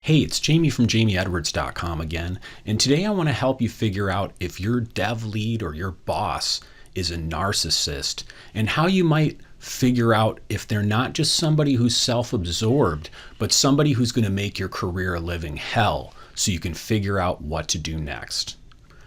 Hey, it's Jamie from jamieedwards.com again, and today I want to help you figure out if your dev lead or your boss is a narcissist and how you might figure out if they're not just somebody who's self-absorbed, but somebody who's going to make your career a living hell so you can figure out what to do next.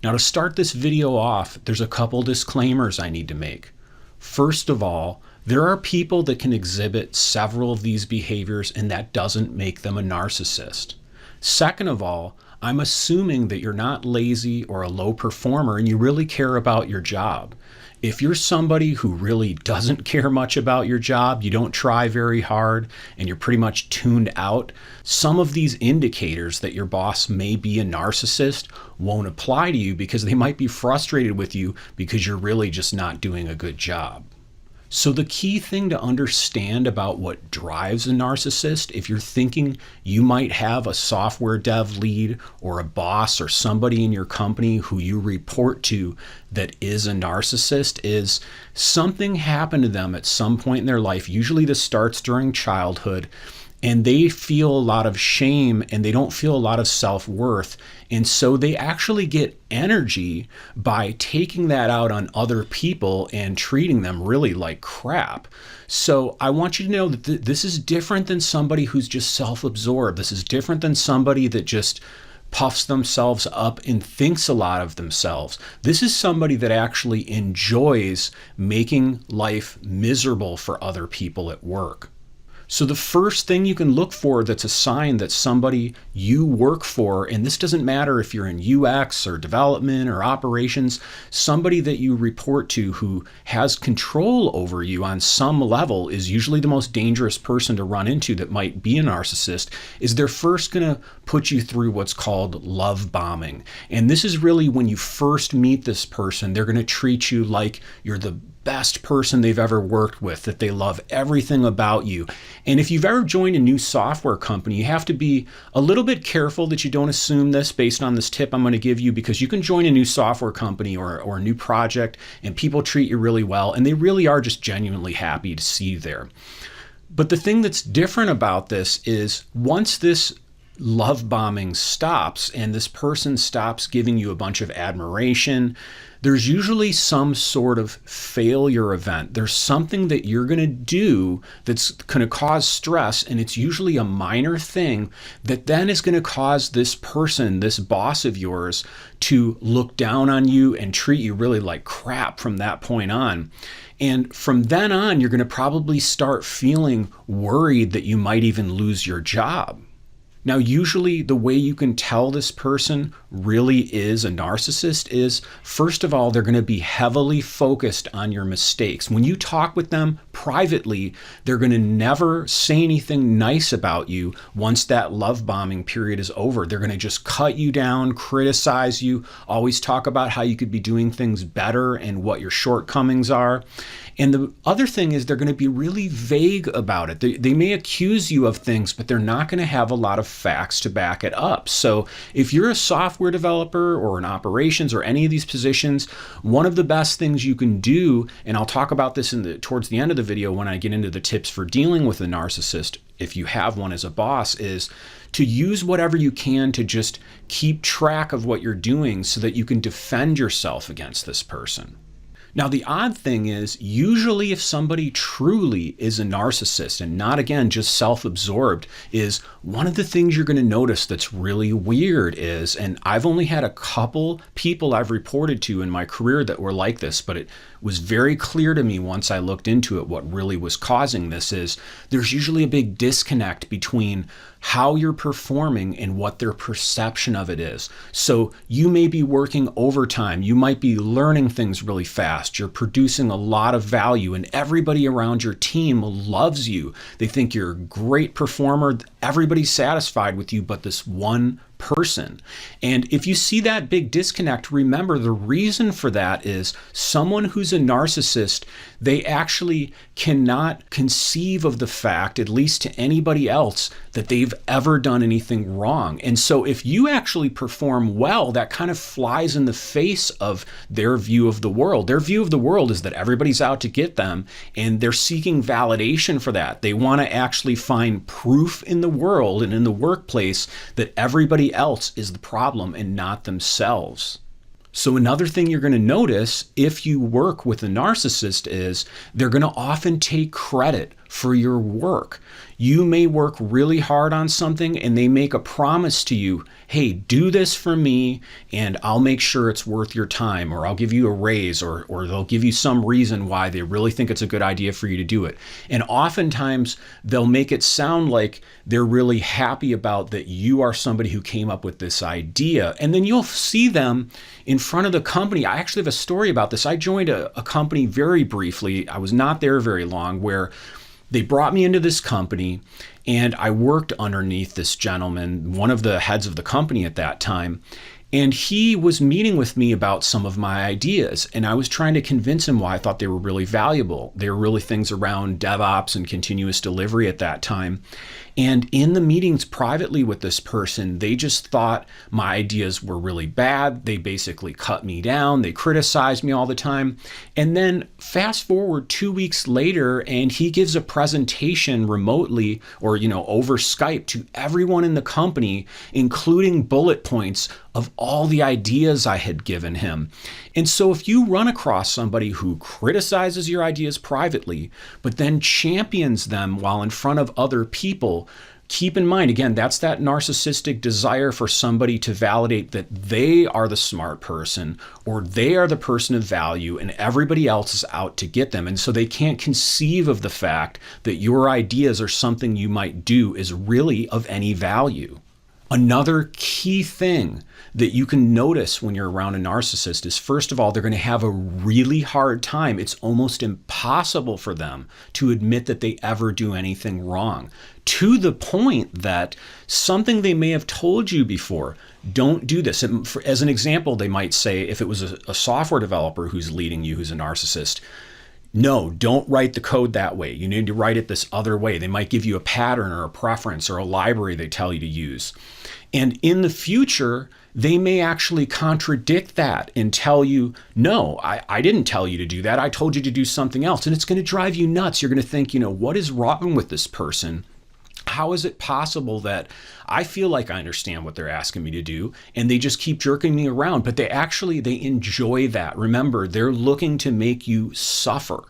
Now, to start this video off, there's a couple disclaimers I need to make. First of all, there are people that can exhibit several of these behaviors, and that doesn't make them a narcissist. Second of all, I'm assuming that you're not lazy or a low performer and you really care about your job. If you're somebody who really doesn't care much about your job, you don't try very hard, and you're pretty much tuned out, some of these indicators that your boss may be a narcissist won't apply to you because they might be frustrated with you because you're really just not doing a good job. So the key thing to understand about what drives a narcissist, if you're thinking you might have a software dev lead or a boss or somebody in your company who you report to that is a narcissist, is something happened to them at some point in their life. Usually this starts during childhood, and they feel a lot of shame and they don't feel a lot of self-worth. And so they actually get energy by taking that out on other people and treating them really like crap. So I want you to know that this is different than somebody who's just self-absorbed. This is different than somebody that just puffs themselves up and thinks a lot of themselves. This is somebody that actually enjoys making life miserable for other people at work. So the first thing you can look for that's a sign that somebody you work for, and this doesn't matter if you're in UX or development or operations, somebody that you report to who has control over you on some level is usually the most dangerous person to run into that might be a narcissist, is they're first going to put you through what's called love bombing. And this is really when you first meet this person, they're going to treat you like you're the best person they've ever worked with, that they love everything about you. And if you've ever joined a new software company, you have to be a little bit careful that you don't assume this based on this tip I'm going to give you, because you can join a new software company or a new project and people treat you really well and they really are just genuinely happy to see you there. But the thing that's different about this is once this love bombing stops and this person stops giving you a bunch of admiration, there's usually some sort of failure event. There's something that you're going to do that's going to cause stress, and it's usually a minor thing that then is going to cause this person, this boss of yours, to look down on you and treat you really like crap from that point on. And from then on, you're going to probably start feeling worried that you might even lose your job. Now, usually the way you can tell this person really is a narcissist is, first of all, they're going to be heavily focused on your mistakes. When you talk with them privately, they're going to never say anything nice about you once that love bombing period is over. They're going to just cut you down, criticize you, always talk about how you could be doing things better and what your shortcomings are. And the other thing is they're going to be really vague about it. They may accuse you of things, but they're not going to have a lot of facts to back it up. So if you're a software developer or in operations or any of these positions, one of the best things you can do, and I'll talk about this towards the end of the video when I get into the tips for dealing with a narcissist, if you have one as a boss, is to use whatever you can to just keep track of what you're doing so that you can defend yourself against this person. Now, the odd thing is, usually if somebody truly is a narcissist and not, again, just self-absorbed, is one of the things you're going to notice that's really weird is, and I've only had a couple people I've reported to in my career that were like this, but it was very clear to me once I looked into it what really was causing this is there's usually a big disconnect between how you're performing and what their perception of it is. So you may be working overtime, you might be learning things really fast, you're producing a lot of value, and everybody around your team loves you. They think you're a great performer, everybody's satisfied with you but this one person. And if you see that big disconnect, remember the reason for that is someone who's a narcissist, they actually cannot conceive of the fact, at least to anybody else, that they've ever done anything wrong. And so if you actually perform well, that kind of flies in the face of their view of the world. Their view of the world is that everybody's out to get them, and they're seeking validation for that. They want to actually find proof in the world and in the workplace that everybody else is the problem and not themselves. So another thing you're going to notice if you work with a narcissist is they're going to often take credit for your work. You may work really hard on something and they make a promise to you, hey, do this for me and I'll make sure it's worth your time, or I'll give you a raise, or they'll give you some reason why they really think it's a good idea for you to do it. And oftentimes they'll make it sound like they're really happy about that you are somebody who came up with this idea. And then you'll see them in front of the company. I actually have a story about this. I joined a company very briefly. I was not there very long, where they brought me into this company and I worked underneath this gentleman, one of the heads of the company at that time. And he was meeting with me about some of my ideas. And I was trying to convince him why I thought they were really valuable. They were really things around DevOps and continuous delivery at that time. And in the meetings privately with this person, they just thought my ideas were really bad. They basically cut me down. They criticized me all the time. And then fast forward 2 weeks later, and he gives a presentation remotely or, over Skype to everyone in the company, including bullet points of all the ideas I had given him. And so if you run across somebody who criticizes your ideas privately, but then champions them while in front of other people, keep in mind, again, that's that narcissistic desire for somebody to validate that they are the smart person or they are the person of value and everybody else is out to get them. And so they can't conceive of the fact that your ideas or something you might do is really of any value. Another key thing that you can notice when you're around a narcissist is, first of all, they're going to have a really hard time. It's almost impossible for them to admit that they ever do anything wrong, to the point that something they may have told you before, don't do this. As an example, they might say, if it was a software developer who's leading you, who's a narcissist, no, don't write the code that way. You need to write it this other way. They might give you a pattern or a preference or a library they tell you to use. And in the future, they may actually contradict that and tell you, no, I didn't tell you to do that. I told you to do something else. And it's going to drive you nuts. You're going to think, what is wrong with this person? How is it possible that I feel like I understand what they're asking me to do and they just keep jerking me around? But they enjoy that. Remember, they're looking to make you suffer.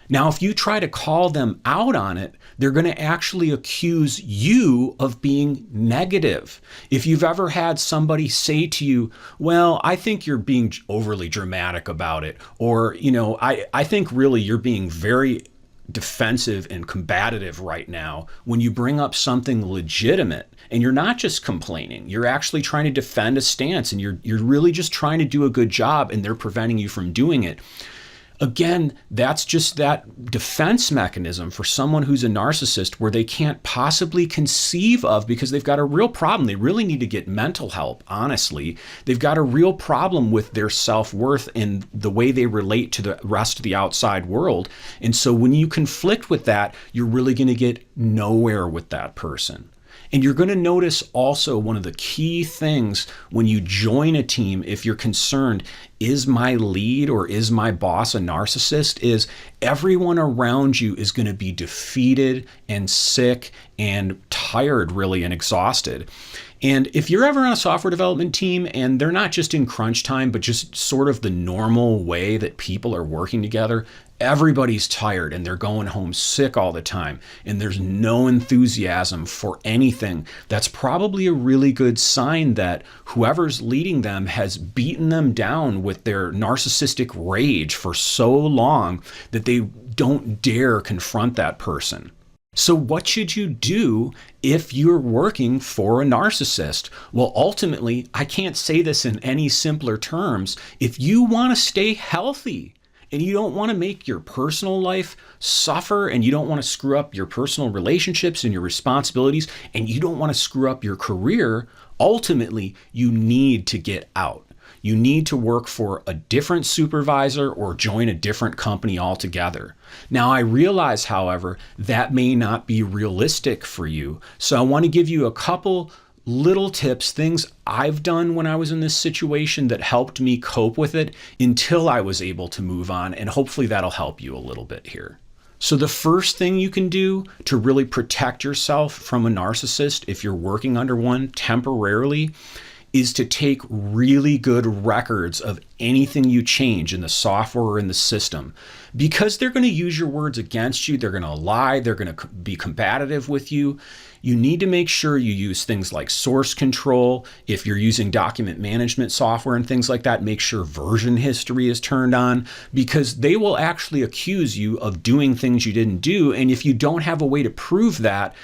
Now, if you try to call them out on it, they're going to actually accuse you of being negative. If you've ever had somebody say to you, well, I think you're being overly dramatic about it, or, I think really you're being very defensive and combative right now when you bring up something legitimate and you're not just complaining, you're actually trying to defend a stance and you're really just trying to do a good job and they're preventing you from doing it. Again, that's just that defense mechanism for someone who's a narcissist where they can't possibly conceive of, because they've got a real problem. They really need to get mental help, honestly. They've got a real problem with their self-worth and the way they relate to the rest of the outside world. And so when you conflict with that, you're really going to get nowhere with that person. And you're going to notice also one of the key things when you join a team, if you're concerned, is my lead or is my boss a narcissist, is everyone around you is going to be defeated and sick and tired, really, and exhausted. And if you're ever on a software development team and they're not just in crunch time, but just sort of the normal way that people are working together, everybody's tired and they're going home sick all the time and there's no enthusiasm for anything, that's probably a really good sign that whoever's leading them has beaten them down with their narcissistic rage for so long that they don't dare confront that person. So what should you do if you're working for a narcissist? Well, ultimately, I can't say this in any simpler terms. If you want to stay healthy and you don't want to make your personal life suffer and you don't want to screw up your personal relationships and your responsibilities and you don't want to screw up your career, ultimately, you need to get out. you need to work for a different supervisor or join a different company altogether. Now, I realize, however, that may not be realistic for you. So I want to give you a couple little tips, things I've done when I was in this situation that helped me cope with it until I was able to move on. And hopefully that'll help you a little bit here. So the first thing you can do to really protect yourself from a narcissist, if you're working under one temporarily, is to take really good records of anything you change in the software or in the system. Because they're going to use your words against you, they're going to lie, they're going to be combative with you. You need to make sure you use things like source control. If you're using document management software and things like that, make sure version history is turned on, because they will actually accuse you of doing things you didn't do. And if you don't have a way to prove that,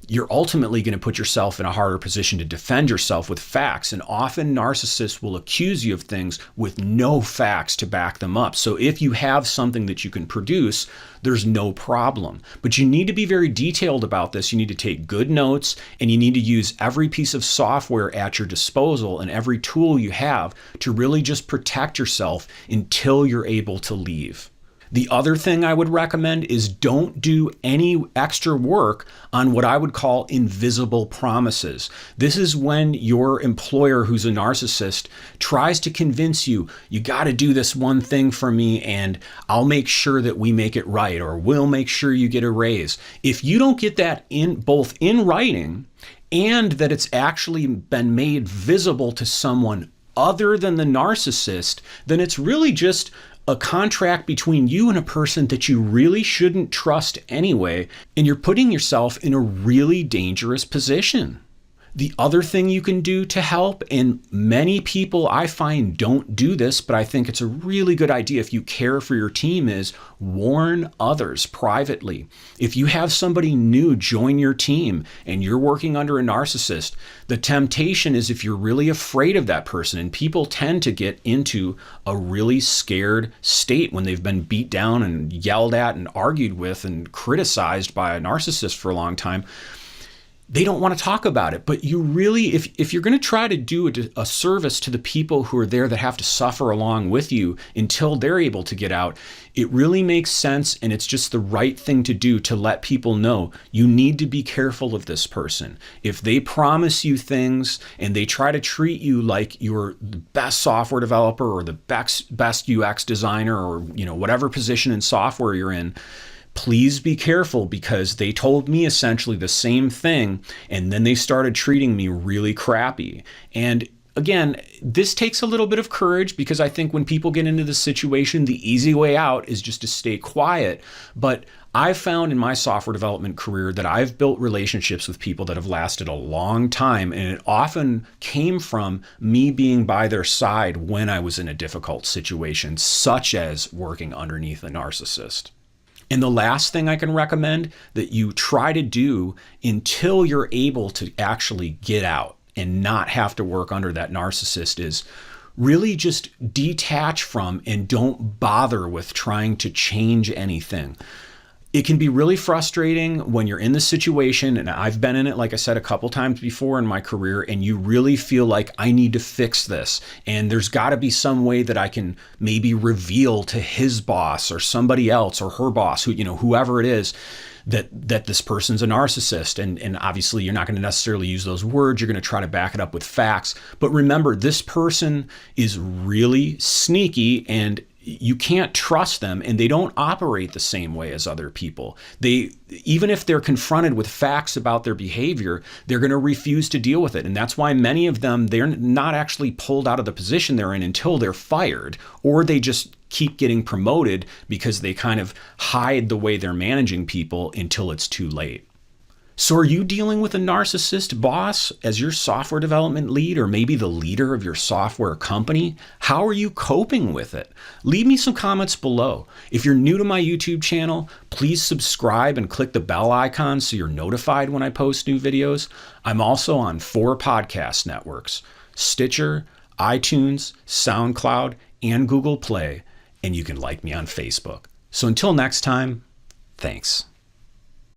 you're ultimately going to put yourself in a harder position to defend yourself with facts. And often narcissists will accuse you of things with no facts to back them up. So if you have something that you can produce, there's no problem. But you need to be very detailed about this. You need to take good notes, and you need to use every piece of software at your disposal and every tool you have to really just protect yourself until you're able to leave. The other thing I would recommend is don't do any extra work on what I would call invisible promises. This is when your employer, who's a narcissist, tries to convince you, you got to do this one thing for me and I'll make sure that we make it right, or we'll make sure you get a raise. If you don't get that in both in writing and that it's actually been made visible to someone other than the narcissist, then it's really just a contract between you and a person that you really shouldn't trust anyway, and you're putting yourself in a really dangerous position. The other thing you can do to help, and many people I find don't do this, but I think it's a really good idea if you care for your team, is warn others privately. If you have somebody new join your team and you're working under a narcissist, the temptation is, if you're really afraid of that person, and people tend to get into a really scared state when they've been beat down and yelled at and argued with and criticized by a narcissist for a long time, they don't want to talk about it. But you really, if you're going to try to do a service to the people who are there that have to suffer along with you until they're able to get out, it really makes sense, and it's just the right thing to do to let people know you need to be careful of this person. If they promise you things and they try to treat you like you're the best software developer or the best UX designer, or whatever position in software you're in, please be careful, because they told me essentially the same thing, and then they started treating me really crappy. And again, this takes a little bit of courage, because I think when people get into this situation, the easy way out is just to stay quiet. But I've found in my software development career that I've built relationships with people that have lasted a long time, and it often came from me being by their side when I was in a difficult situation, such as working underneath a narcissist. And the last thing I can recommend that you try to do until you're able to actually get out and not have to work under that narcissist is really just detach from and don't bother with trying to change anything. It can be really frustrating when you're in this situation, and I've been in it, like I said, a couple times before in my career, and you really feel like, I need to fix this, and there's got to be some way that I can maybe reveal to his boss or somebody else or her boss, whoever it is, that this person's a narcissist. And obviously you're not going to necessarily use those words. You're going to try to back it up with facts. But remember, this person is really sneaky, and you can't trust them, and they don't operate the same way as other people. Even if they're confronted with facts about their behavior, they're going to refuse to deal with it. And that's why many of them, they're not actually pulled out of the position they're in until they're fired, or they just keep getting promoted because they kind of hide the way they're managing people until it's too late. So are you dealing with a narcissist boss as your software development lead, or maybe the leader of your software company? How are you coping with it? Leave me some comments below. If you're new to my YouTube channel, please subscribe and click the bell icon so you're notified when I post new videos. I'm also on 4 podcast networks: Stitcher, iTunes, SoundCloud, and Google Play, and you can like me on Facebook. So until next time, thanks.